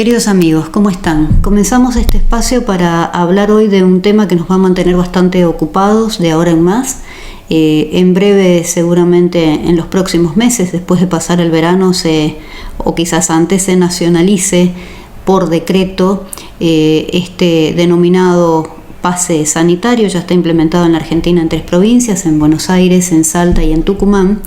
Queridos amigos, ¿cómo están? Comenzamos este espacio para hablar hoy de un tema que nos va a mantener bastante ocupados de ahora en más. En breve, seguramente en los próximos meses, después de pasar el verano, o quizás antes, se nacionalice por decreto este denominado pase sanitario. Ya está implementado en la Argentina en 3 provincias, en Buenos Aires, en Salta y en Tucumán,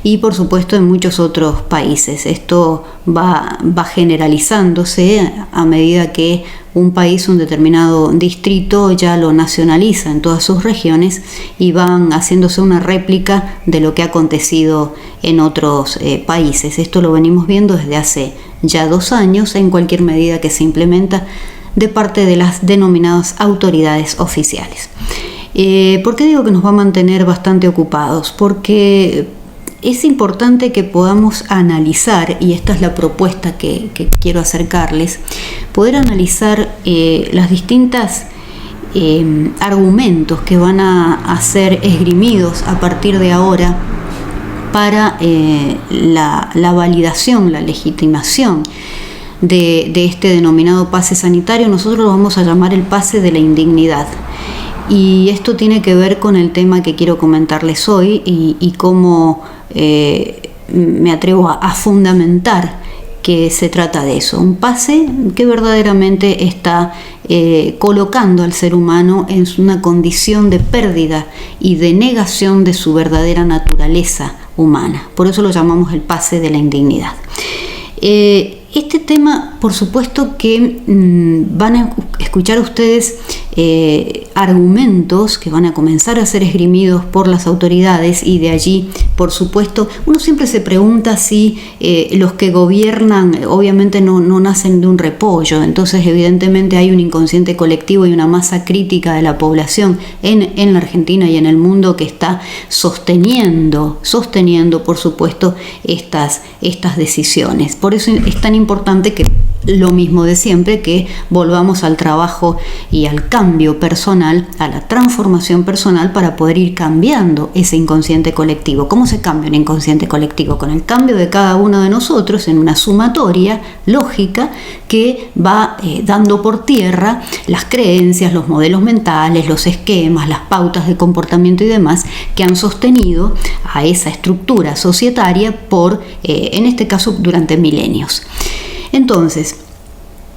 y por supuesto en muchos otros países. Esto va generalizándose a medida que un país, un determinado distrito, ya lo nacionaliza en todas sus regiones y van haciéndose una réplica de lo que ha acontecido en otros países. Esto lo venimos viendo desde hace ya 2 años en cualquier medida que se implementa de parte de las denominadas autoridades oficiales. ¿Por qué digo que nos va a mantener bastante ocupados? Porque es importante que podamos analizar, y esta es la propuesta que quiero acercarles, poder analizar las distintas argumentos que van a ser esgrimidos a partir de ahora para la validación, la legitimación de este denominado pase sanitario. Nosotros lo vamos a llamar el pase de la indignidad. Y esto tiene que ver con el tema que quiero comentarles hoy y cómo me atrevo a fundamentar que se trata de eso. Un pase que verdaderamente está colocando al ser humano en una condición de pérdida y de negación de su verdadera naturaleza humana. Por eso lo llamamos el pase de la indignidad. Este tema, por supuesto que van a escuchar ustedes argumentos que van a comenzar a ser esgrimidos por las autoridades, y de allí, por supuesto, uno siempre se pregunta si los que gobiernan obviamente no nacen de un repollo. Entonces evidentemente hay un inconsciente colectivo y una masa crítica de la población en la Argentina y en el mundo que está sosteniendo por supuesto estas decisiones. Por eso es tan importante que, lo mismo de siempre, que volvamos al trabajo y al cambio personal, a la transformación personal, para poder ir cambiando ese inconsciente colectivo. ¿Cómo se cambia un inconsciente colectivo? Con el cambio de cada uno de nosotros en una sumatoria lógica que va dando por tierra las creencias, los modelos mentales, los esquemas, las pautas de comportamiento y demás que han sostenido a esa estructura societaria en este caso, durante milenios. Entonces,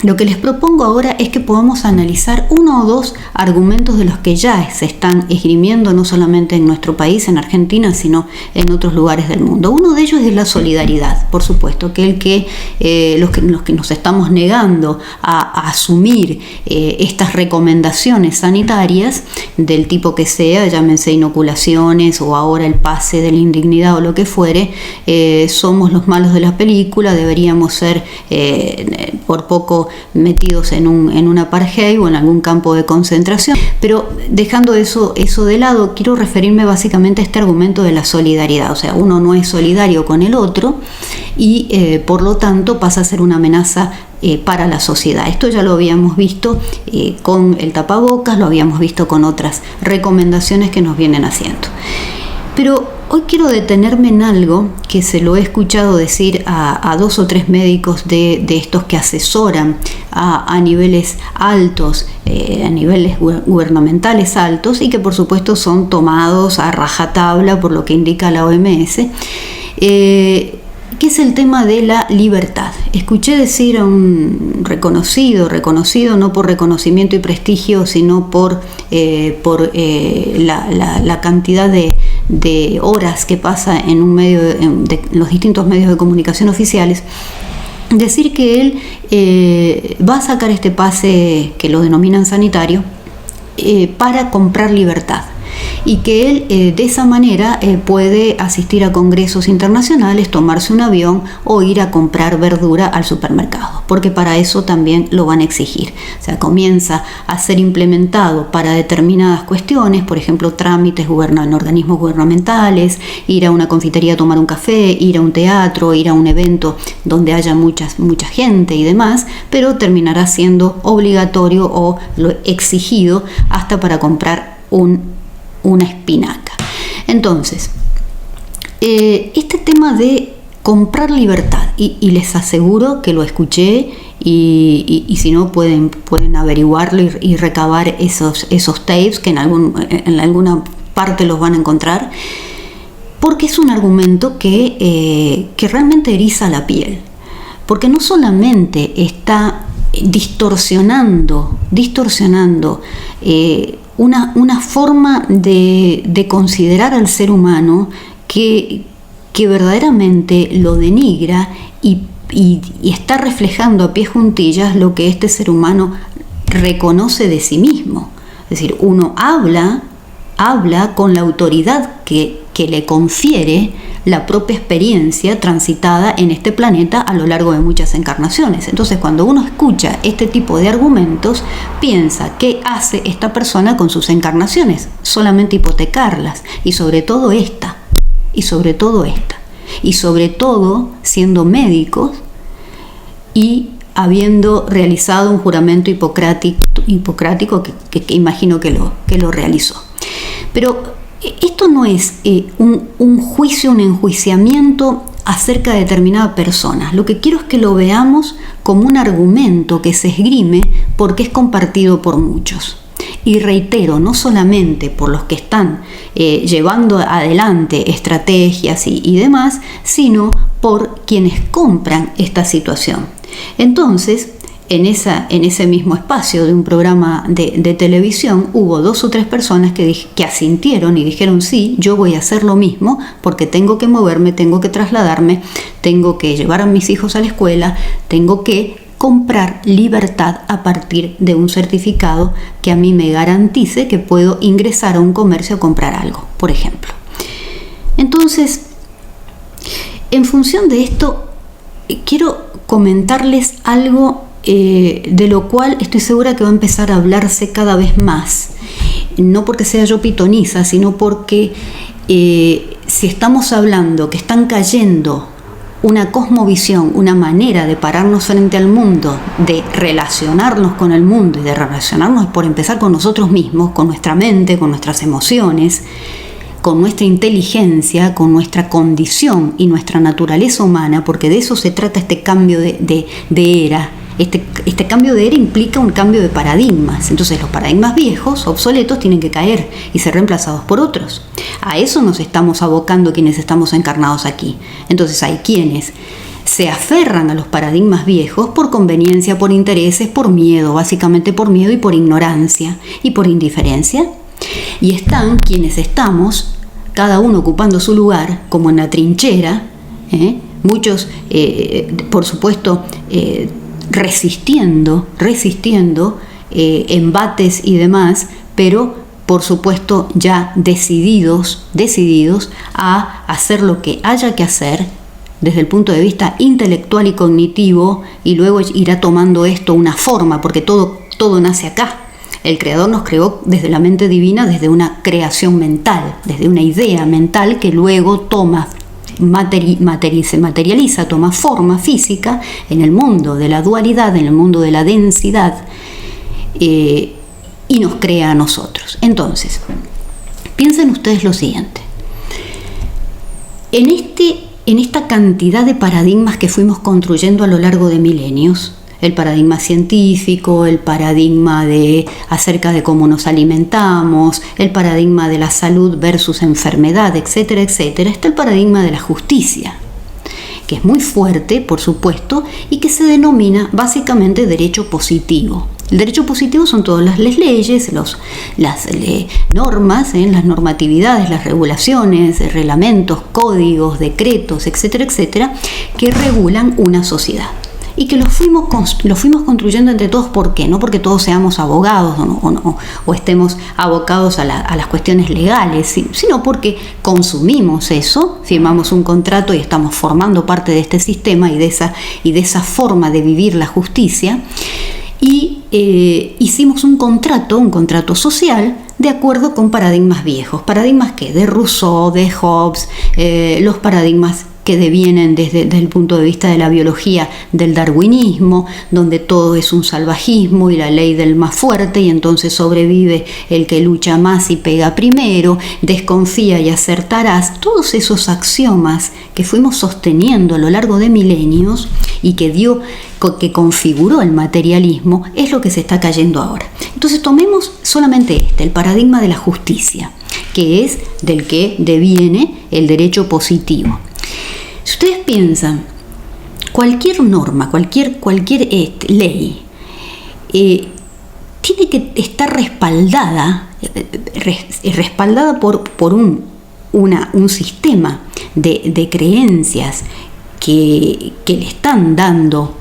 lo que les propongo ahora es que podamos analizar 1 o 2 argumentos de los que ya se están esgrimiendo, no solamente en nuestro país, en Argentina, sino en otros lugares del mundo. Uno de ellos es la solidaridad, por supuesto, los que nos estamos negando a asumir estas recomendaciones sanitarias del tipo que sea, llámense inoculaciones o ahora el pase de la indignidad o lo que fuere, somos los malos de la película, deberíamos ser por poco metidos en un apartheid o en algún campo de concentración. Pero dejando eso de lado, quiero referirme básicamente a este argumento de la solidaridad. O sea, uno no es solidario con el otro y por lo tanto pasa a ser una amenaza para la sociedad. Esto ya lo habíamos visto con el tapabocas, lo habíamos visto con otras recomendaciones que nos vienen haciendo. Pero hoy quiero detenerme en algo que se lo he escuchado decir a 2 o 3 médicos de estos que asesoran a niveles altos, a niveles gubernamentales altos, y que por supuesto son tomados a rajatabla por lo que indica la OMS, que es el tema de la libertad. Escuché decir a un reconocido no por reconocimiento y prestigio, sino por la cantidad de horas que pasa en un medio, de los distintos medios de comunicación oficiales, decir que él va a sacar este pase que lo denominan sanitario para comprar libertad, y que él de esa manera puede asistir a congresos internacionales, tomarse un avión o ir a comprar verdura al supermercado, porque para eso también lo van a exigir. O sea, comienza a ser implementado para determinadas cuestiones, por ejemplo, trámites en organismos gubernamentales, ir a una confitería a tomar un café, ir a un teatro, ir a un evento donde haya mucha gente y demás, pero terminará siendo obligatorio o lo exigido hasta para comprar una espinaca. Entonces, este tema de comprar libertad. Y les aseguro que lo escuché y si no pueden averiguarlo y recabar esos tapes que en alguna parte los van a encontrar, porque es un argumento que realmente eriza la piel, porque no solamente está distorsionando una forma de considerar al ser humano que verdaderamente lo denigra y está reflejando a pie juntillas lo que este ser humano reconoce de sí mismo. Es decir, uno habla con la autoridad que le confiere la propia experiencia transitada en este planeta a lo largo de muchas encarnaciones. Entonces, cuando uno escucha este tipo de argumentos, piensa, ¿qué hace esta persona con sus encarnaciones? Solamente hipotecarlas, y sobre todo siendo médicos y habiendo realizado un juramento hipocrático que imagino que lo realizó. Pero esto no es un juicio, un enjuiciamiento acerca de determinada persona. Lo que quiero es que lo veamos como un argumento que se esgrime porque es compartido por muchos. Y reitero, no solamente por los que están llevando adelante estrategias y demás, sino por quienes compran esta situación. Entonces, en ese mismo espacio de un programa de televisión hubo 2 o 3 personas que asintieron y dijeron: sí, yo voy a hacer lo mismo porque tengo que moverme, tengo que trasladarme, tengo que llevar a mis hijos a la escuela, tengo que comprar libertad a partir de un certificado que a mí me garantice que puedo ingresar a un comercio a comprar algo, por ejemplo. Entonces, en función de esto, quiero comentarles algo de lo cual estoy segura que va a empezar a hablarse cada vez más. No porque sea yo pitoniza, sino porque si estamos hablando que están cayendo una cosmovisión, una manera de pararnos frente al mundo, de relacionarnos con el mundo y de relacionarnos por empezar con nosotros mismos, con nuestra mente, con nuestras emociones, con nuestra inteligencia, con nuestra condición y nuestra naturaleza humana, porque de eso se trata este cambio de era. Este cambio de era implica un cambio de paradigmas. Entonces los paradigmas viejos, obsoletos, tienen que caer y ser reemplazados por otros. A eso nos estamos abocando quienes estamos encarnados aquí. Entonces hay quienes se aferran a los paradigmas viejos por conveniencia, por intereses, por miedo, básicamente por miedo y por ignorancia y por indiferencia. Y están quienes estamos, cada uno ocupando su lugar, como en la trinchera, muchos, por supuesto, resistiendo embates y demás, pero por supuesto ya decididos a hacer lo que haya que hacer desde el punto de vista intelectual y cognitivo, y luego irá tomando esto una forma, porque todo nace acá. El Creador nos creó desde la mente divina, desde una creación mental, desde una idea mental que luego se materializa, toma forma física en el mundo de la dualidad, en el mundo de la densidad, y nos crea a nosotros. Entonces, piensen ustedes lo siguiente: en esta cantidad de paradigmas que fuimos construyendo a lo largo de milenios, el paradigma científico, el paradigma acerca de cómo nos alimentamos, el paradigma de la salud versus enfermedad, etcétera, etcétera, está el paradigma de la justicia, que es muy fuerte, por supuesto, y que se denomina básicamente derecho positivo. El derecho positivo son todas las leyes, las normas, las normatividades, las regulaciones, reglamentos, códigos, decretos, etcétera, etcétera, que regulan una sociedad. Y que lo fuimos construyendo entre todos. ¿Por qué? No porque todos seamos abogados o estemos abocados a las cuestiones legales, sino porque consumimos eso, firmamos un contrato y estamos formando parte de este sistema y de esa forma de vivir la justicia. Y hicimos un contrato social de acuerdo con paradigmas viejos. ¿Paradigmas qué? De Rousseau, de Hobbes, los paradigmas que devienen desde el punto de vista de la biología del darwinismo, donde todo es un salvajismo y la ley del más fuerte, y entonces sobrevive el que lucha más y pega primero, desconfía y acertarás. Todos esos axiomas que fuimos sosteniendo a lo largo de milenios y que configuró el materialismo es lo que se está cayendo ahora. Entonces tomemos solamente el paradigma de la justicia, que es del que deviene el derecho positivo. Si ustedes piensan, cualquier norma, cualquier ley, tiene que estar respaldada por un sistema de creencias que le están dando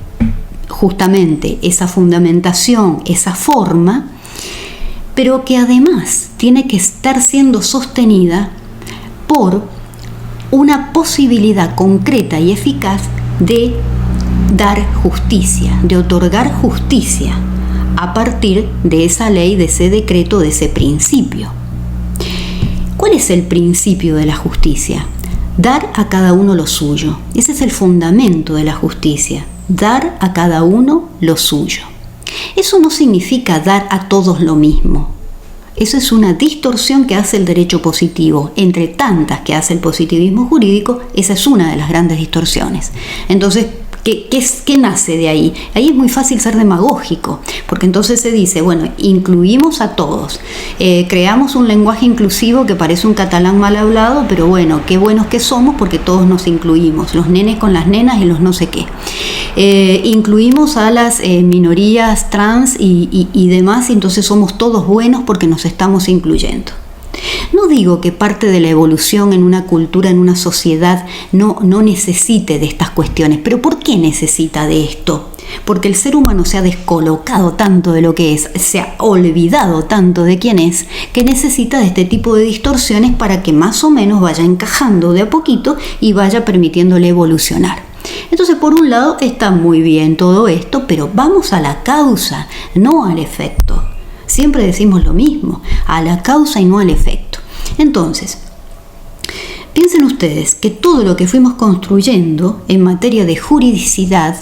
justamente esa fundamentación, esa forma, pero que además tiene que estar siendo sostenida por una posibilidad concreta y eficaz de dar justicia, de otorgar justicia a partir de esa ley, de ese decreto, de ese principio. ¿Cuál es el principio de la justicia? Dar a cada uno lo suyo. Ese es el fundamento de la justicia, dar a cada uno lo suyo. Eso no significa dar a todos lo mismo. Eso es una distorsión que hace el derecho positivo. Entre tantas que hace el positivismo jurídico, esa es una de las grandes distorsiones. Entonces, ¿qué nace de ahí? Ahí es muy fácil ser demagógico, porque entonces se dice, bueno, incluimos a todos, creamos un lenguaje inclusivo que parece un catalán mal hablado, pero bueno, qué buenos que somos porque todos nos incluimos, los nenes con las nenas y los no sé qué. Incluimos a las minorías trans y demás, y entonces somos todos buenos porque nos estamos incluyendo. No digo que parte de la evolución en una cultura, en una sociedad, no necesite de estas cuestiones, pero ¿por qué necesita de esto? Porque el ser humano se ha descolocado tanto de lo que es, se ha olvidado tanto de quién es, que necesita de este tipo de distorsiones para que más o menos vaya encajando de a poquito y vaya permitiéndole evolucionar. Entonces, por un lado, está muy bien todo esto, pero vamos a la causa, no al efecto. Siempre decimos lo mismo, a la causa y no al efecto. Entonces, piensen ustedes que todo lo que fuimos construyendo en materia de juridicidad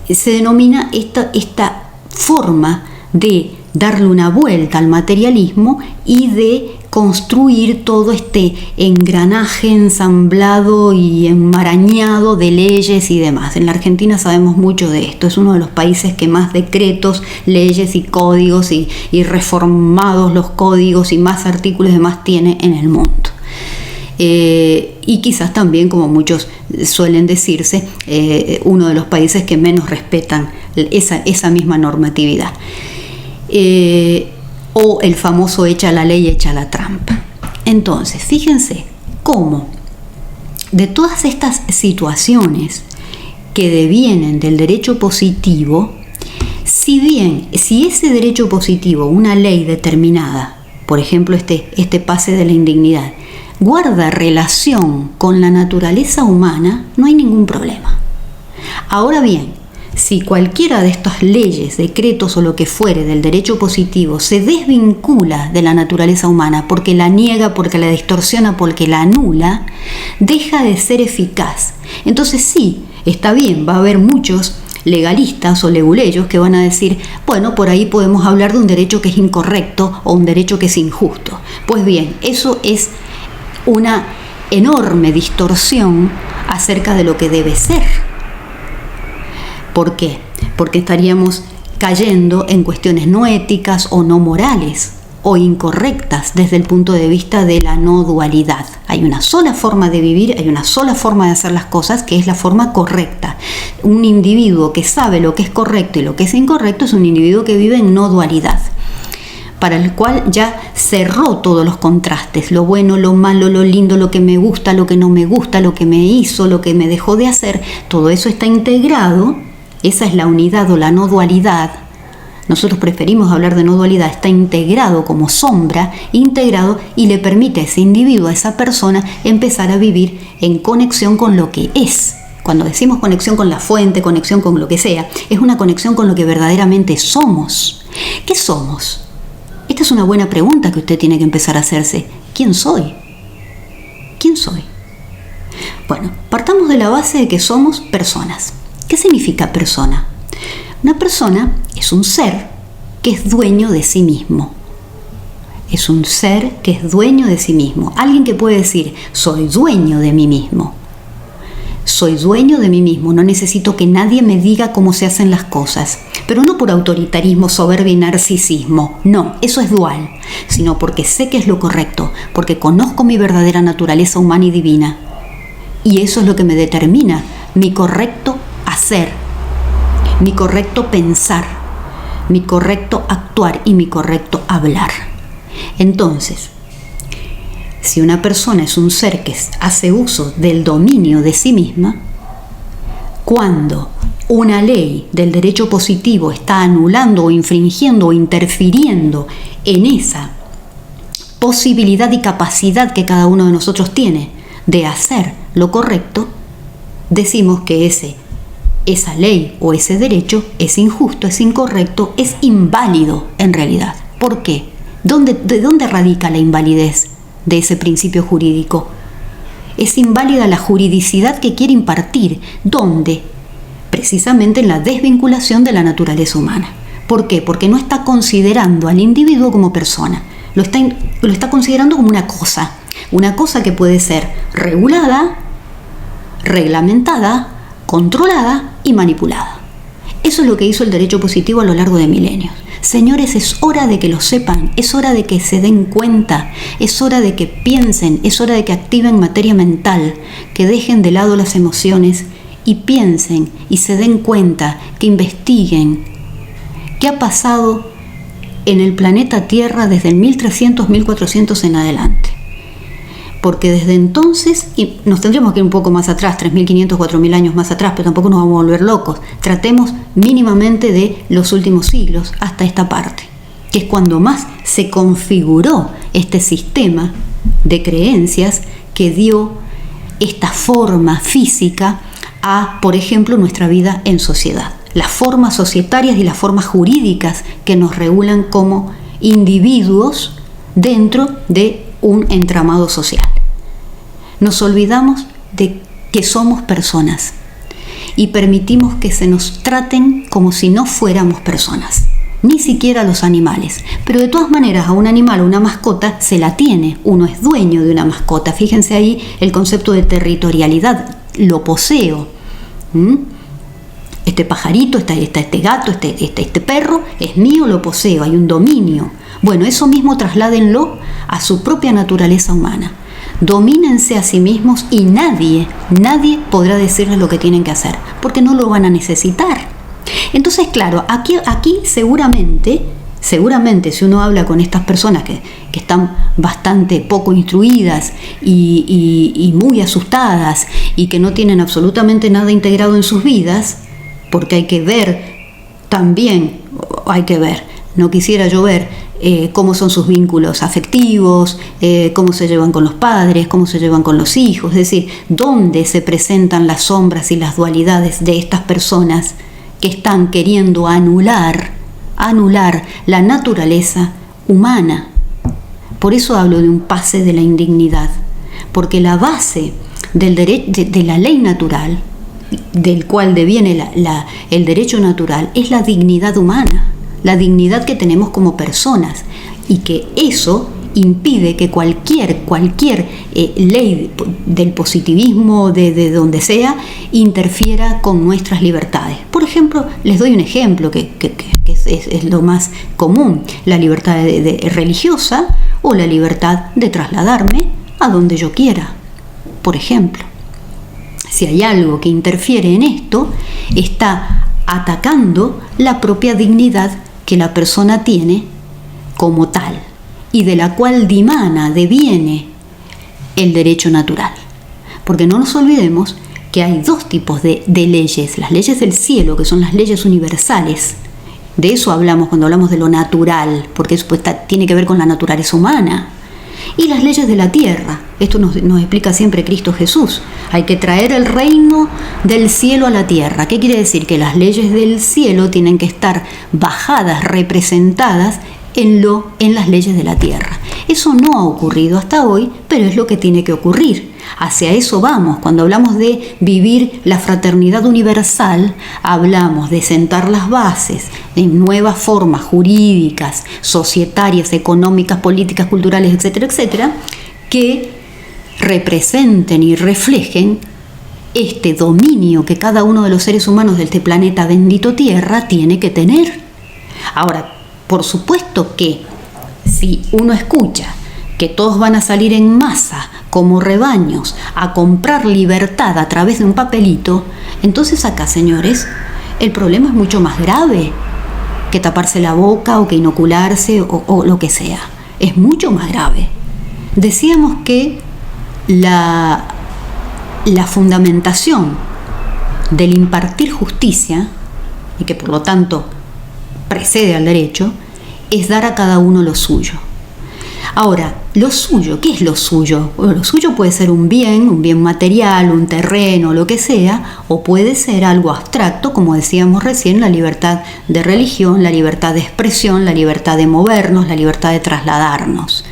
se denomina esta forma de darle una vuelta al materialismo y de construir todo este engranaje ensamblado y enmarañado de leyes y demás. En la Argentina sabemos mucho de esto, es uno de los países que más decretos, leyes y códigos y reformados los códigos y más artículos y demás tiene en el mundo. Y quizás también, como muchos suelen decirse, uno de los países que menos respetan esa misma normatividad. O el famoso echa la ley, echa la trampa. Entonces, fíjense cómo de todas estas situaciones que devienen del derecho positivo, si ese derecho positivo, una ley determinada, por ejemplo este pase de la indignidad, guarda relación con la naturaleza humana, no hay ningún problema. Ahora bien, si cualquiera de estas leyes, decretos o lo que fuere del derecho positivo se desvincula de la naturaleza humana porque la niega, porque la distorsiona, porque la anula, deja de ser eficaz. Entonces sí, está bien, va a haber muchos legalistas o leguleyos que van a decir, bueno, por ahí podemos hablar de un derecho que es incorrecto o un derecho que es injusto. Pues bien, eso es una enorme distorsión acerca de lo que debe ser. ¿Por qué? Porque estaríamos cayendo en cuestiones no éticas o no morales o incorrectas desde el punto de vista de la no dualidad. Hay una sola forma de vivir, hay una sola forma de hacer las cosas, que es la forma correcta. Un individuo que sabe lo que es correcto y lo que es incorrecto es un individuo que vive en no dualidad, para el cual ya cerró todos los contrastes, lo bueno, lo malo, lo lindo, lo que me gusta, lo que no me gusta, lo que me hizo, lo que me dejó de hacer. Todo eso está integrado. Esa es la unidad o la no dualidad. Nosotros preferimos hablar de no dualidad. Está integrado como sombra, integrado, y le permite a ese individuo, a esa persona, empezar a vivir en conexión con lo que es. Cuando decimos conexión con la fuente, conexión con lo que sea, es una conexión con lo que verdaderamente somos. ¿Qué somos? Esta es una buena pregunta que usted tiene que empezar a hacerse. ¿Quién soy? ¿Quién soy? Bueno, partamos de la base de que somos personas. ¿Qué significa persona? Una persona es un ser que es dueño de sí mismo. Es un ser que es dueño de sí mismo. Alguien que puede decir, soy dueño de mí mismo. Soy dueño de mí mismo, no necesito que nadie me diga cómo se hacen las cosas. Pero no por autoritarismo, soberbia y narcisismo. No, eso es dual. Sino porque sé que es lo correcto, porque conozco mi verdadera naturaleza humana y divina. Y eso es lo que me determina mi correcto hacer, mi correcto pensar, mi correcto actuar y mi correcto hablar. Entonces, si una persona es un ser que hace uso del dominio de sí misma, cuando una ley del derecho positivo está anulando o infringiendo o interfiriendo en esa posibilidad y capacidad que cada uno de nosotros tiene de hacer lo correcto, decimos que esa ley o ese derecho es injusto, es incorrecto, es inválido en realidad. ¿Por qué? ¿De dónde radica la invalidez de ese principio jurídico? Es inválida la juridicidad que quiere impartir. ¿Dónde? Precisamente en la desvinculación de la naturaleza humana. ¿Por qué? Porque no está considerando al individuo como persona. Lo está considerando como una cosa que puede ser regulada, reglamentada, controlada y manipulada. Eso es lo que hizo el derecho positivo a lo largo de milenios. Señores, es hora de que lo sepan, es hora de que se den cuenta, es hora de que piensen, es hora de que activen materia mental, que dejen de lado las emociones y piensen y se den cuenta, que investiguen qué ha pasado en el planeta Tierra desde el 1300, 1400 en adelante. Porque desde entonces, y nos tendríamos que ir un poco más atrás, 3.500, 4.000 años más atrás, pero tampoco nos vamos a volver locos. Tratemos mínimamente de los últimos siglos hasta esta parte, que es cuando más se configuró este sistema de creencias que dio esta forma física a, por ejemplo, nuestra vida en sociedad. Las formas societarias y las formas jurídicas que nos regulan como individuos dentro de un entramado social. Nos olvidamos de que somos personas y permitimos que se nos traten como si no fuéramos personas, ni siquiera los animales. Pero de todas maneras, a un animal o una mascota se la tiene, uno es dueño de una mascota. Fíjense ahí el concepto de territorialidad, lo poseo. Este pajarito, este gato, este perro es mío, lo poseo, hay un dominio. Bueno, eso mismo trasládenlo a su propia naturaleza humana. Domínense a sí mismos y nadie podrá decirles lo que tienen que hacer, porque no lo van a necesitar. Entonces, claro, aquí seguramente si uno habla con estas personas que están bastante poco instruidas y muy asustadas y que no tienen absolutamente nada integrado en sus vidas, porque hay que ver, no quisiera yo ver cómo son sus vínculos afectivos, cómo se llevan con los padres, cómo se llevan con los hijos, es decir, dónde se presentan las sombras y las dualidades de estas personas que están queriendo anular la naturaleza humana. Por eso hablo de un pase de la indignidad, porque la base de la ley natural, del cual deviene el derecho natural, es la dignidad humana, la dignidad que tenemos como personas, y que eso impide que cualquier ley del positivismo, de donde sea, interfiera con nuestras libertades. Por ejemplo, les doy un ejemplo que es lo más común: la libertad religiosa o la libertad de trasladarme a donde yo quiera, por ejemplo. Si hay algo que interfiere en esto, está atacando la propia dignidad que la persona tiene como tal y de la cual deviene el derecho natural. Porque no nos olvidemos que hay dos tipos de leyes: las leyes del cielo, que son las leyes universales. De eso hablamos cuando hablamos de lo natural, porque eso tiene que ver con la naturaleza humana. Y las leyes de la tierra, esto nos explica siempre Cristo Jesús. Hay que traer el reino del cielo a la tierra. ¿Qué quiere decir? Que las leyes del cielo tienen que estar bajadas, representadas en las leyes de la tierra. Eso no ha ocurrido hasta hoy, pero es lo que tiene que ocurrir. hacia eso vamos. Cuando hablamos de vivir la fraternidad universal, hablamos de sentar las bases de nuevas formas jurídicas, societarias, económicas, políticas, culturales, etcétera, etcétera, que representen y reflejen este dominio que cada uno de los seres humanos de este planeta bendito Tierra tiene que tener. Ahora, por supuesto que si uno escucha que todos van a salir en masa, como rebaños, a comprar libertad a través de un papelito, entonces acá, señores, el problema es mucho más grave que taparse la boca o que inocularse o lo que sea. Es mucho más grave. Decíamos que la fundamentación del impartir justicia, y que por lo tanto precede al derecho, es dar a cada uno lo suyo. Ahora, lo suyo, ¿qué es lo suyo? Bueno, lo suyo puede ser un bien material, un terreno, lo que sea, o puede ser algo abstracto, como decíamos recién, la libertad de religión, la libertad de expresión, la libertad de movernos, la libertad de trasladarnos,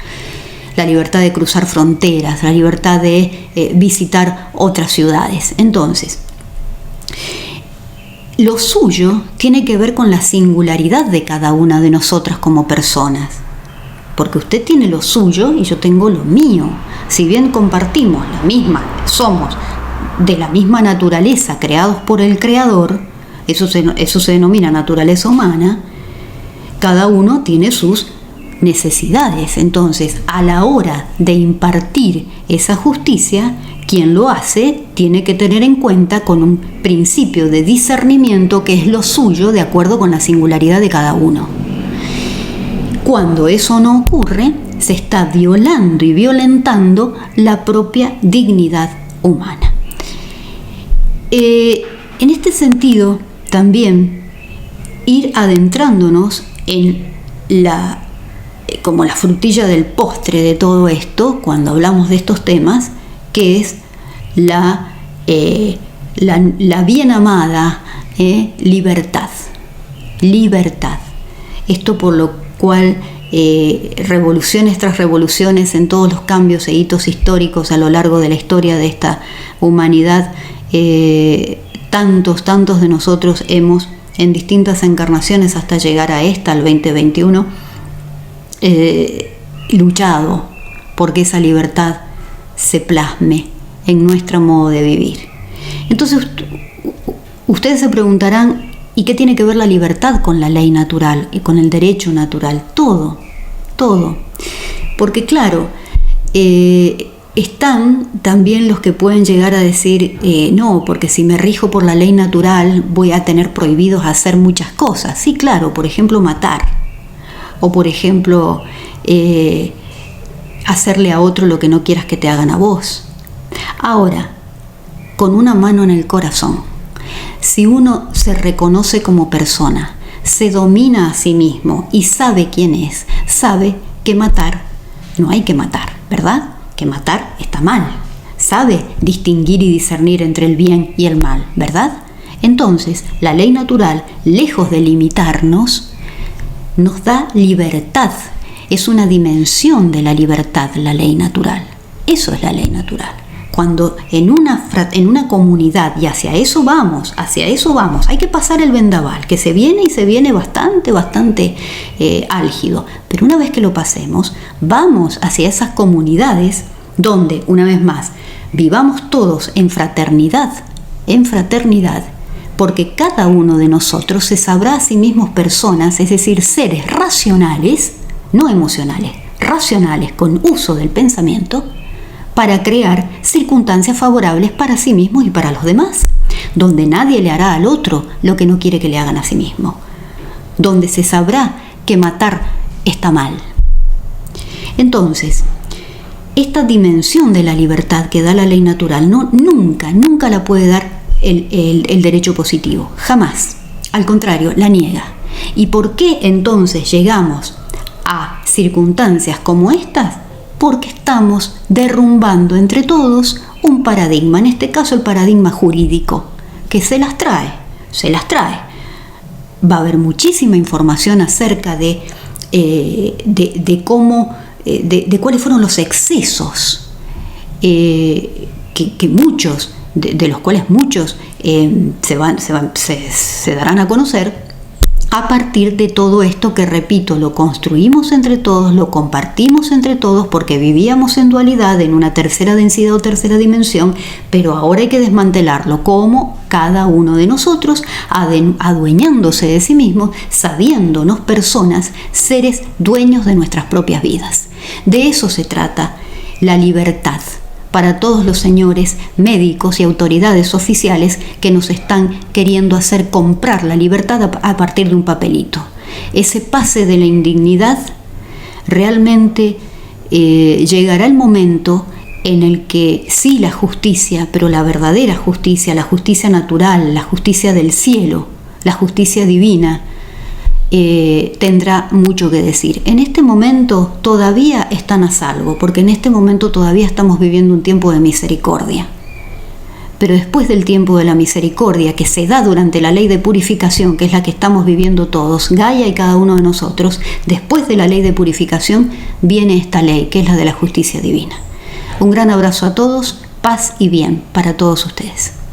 la libertad de cruzar fronteras, la libertad de visitar otras ciudades. Entonces, lo suyo tiene que ver con la singularidad de cada una de nosotras como personas. Porque usted tiene lo suyo y yo tengo lo mío. Si bien compartimos la misma, somos de la misma naturaleza, creados por el Creador, eso se denomina naturaleza humana, cada uno tiene sus necesidades. Entonces, a la hora de impartir esa justicia, quien lo hace tiene que tener en cuenta con un principio de discernimiento que es lo suyo de acuerdo con la singularidad de cada uno. Cuando eso no ocurre, se está violando y violentando la propia dignidad humana. En este sentido, también ir adentrándonos en como la frutilla del postre de todo esto, cuando hablamos de estos temas, que es la bien amada libertad. Libertad. Esto por lo cual revoluciones tras revoluciones en todos los cambios e hitos históricos a lo largo de la historia de esta humanidad, tantos de nosotros hemos en distintas encarnaciones hasta llegar a esta, al 2021, luchado porque esa libertad se plasme en nuestro modo de vivir. Entonces ustedes se preguntarán, ¿y qué tiene que ver la libertad con la ley natural y con el derecho natural? Todo. Porque claro, están también los que pueden llegar a decir, no, porque si me rijo por la ley natural voy a tener prohibidos hacer muchas cosas. Sí, claro, por ejemplo, matar. O por ejemplo, hacerle a otro lo que no quieras que te hagan a vos. Ahora, con una mano en el corazón, si uno se reconoce como persona, se domina a sí mismo y sabe quién es, sabe que matar no hay que matar, ¿verdad? Que matar está mal. Sabe distinguir y discernir entre el bien y el mal, ¿verdad? Entonces, la ley natural, lejos de limitarnos, nos da libertad. Es una dimensión de la libertad, la ley natural. Eso es la ley natural. Cuando en una comunidad, y hacia eso vamos, hay que pasar el vendaval, que se viene bastante álgido, pero una vez que lo pasemos, vamos hacia esas comunidades donde, una vez más, vivamos todos en fraternidad, porque cada uno de nosotros se sabrá a sí mismos personas, es decir, seres racionales, no emocionales, racionales con uso del pensamiento, para crear circunstancias favorables para sí mismos y para los demás, donde nadie le hará al otro lo que no quiere que le hagan a sí mismo, donde se sabrá que matar está mal. Entonces, esta dimensión de la libertad que da la ley natural nunca la puede dar el derecho positivo, jamás. Al contrario, la niega. ¿Y por qué entonces llegamos a circunstancias como estas? Porque estamos derrumbando entre todos un paradigma, en este caso el paradigma jurídico, que se las trae. Va a haber muchísima información acerca de cómo, de cuáles fueron los excesos que muchos, de los cuales muchos se darán a conocer a partir de todo esto que, repito, lo construimos entre todos, lo compartimos entre todos, porque vivíamos en dualidad, en una tercera densidad o tercera dimensión, pero ahora hay que desmantelarlo, como cada uno de nosotros, adueñándose de sí mismo, sabiéndonos personas, seres dueños de nuestras propias vidas. De eso se trata la libertad para todos los señores médicos y autoridades oficiales que nos están queriendo hacer comprar la libertad a partir de un papelito. Ese pase de la indignidad, realmente llegará el momento en el que sí, la justicia, pero la verdadera justicia, la justicia natural, la justicia del cielo, la justicia divina, tendrá mucho que decir. En este momento todavía están a salvo, porque en este momento todavía estamos viviendo un tiempo de misericordia. Pero después del tiempo de la misericordia, que se da durante la ley de purificación, que es la que estamos viviendo todos, Gaia y cada uno de nosotros, después de la ley de purificación viene esta ley, que es la de la justicia divina. Un gran abrazo a todos, paz y bien para todos ustedes.